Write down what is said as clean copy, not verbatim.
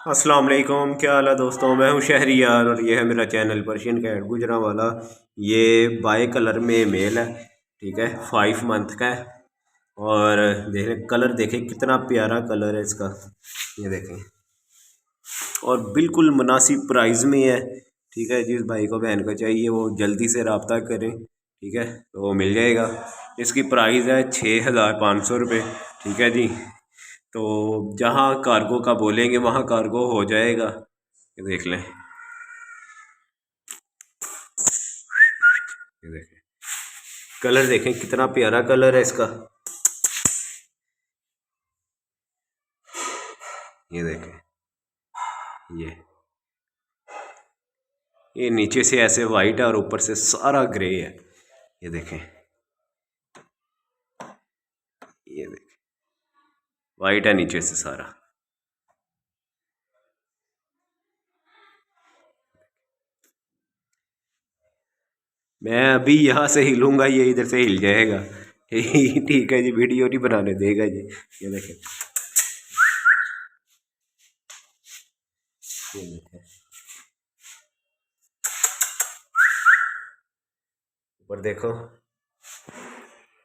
अस्सलाम वालेकुम, क्या हाल है दोस्तों। मैं हूं शहरियार और ये है मेरा चैनल पर्शियन कैट गुजरांवाला। ये बाय कलर में मेल है, ठीक है, 5 मंथ का है। और देखें कलर, देखें कितना प्यारा कलर है इसका, ये देखें। और बिल्कुल मुनासिब प्राइस में है, ठीक है। जिस भाई को बहन को चाहिए वो जल्दी से रब्ता करें, ठीक है, तो वो मिल जाएगा। इसकी प्राइस है 6500 रुपये, ठीक है जी। तो जहाँ कार्गो का बोलेंगे वहाँ कार्गो हो जाएगा। ये देख लें, ये देखें कलर, देखें कितना प्यारा कलर है इसका। ये देखें, ये ये नीचे से ऐसे वाइट है और ऊपर से सारा ग्रे है। ये देखें, ये देखें वाइट है नीचे से सारा। मैं अभी यहाँ से हिलूंगा, ये इधर से हिल जाएगा। ठीक है जी, वीडियो नहीं बनाने देगा जी। ये देखें, ये देखें ऊपर देखो।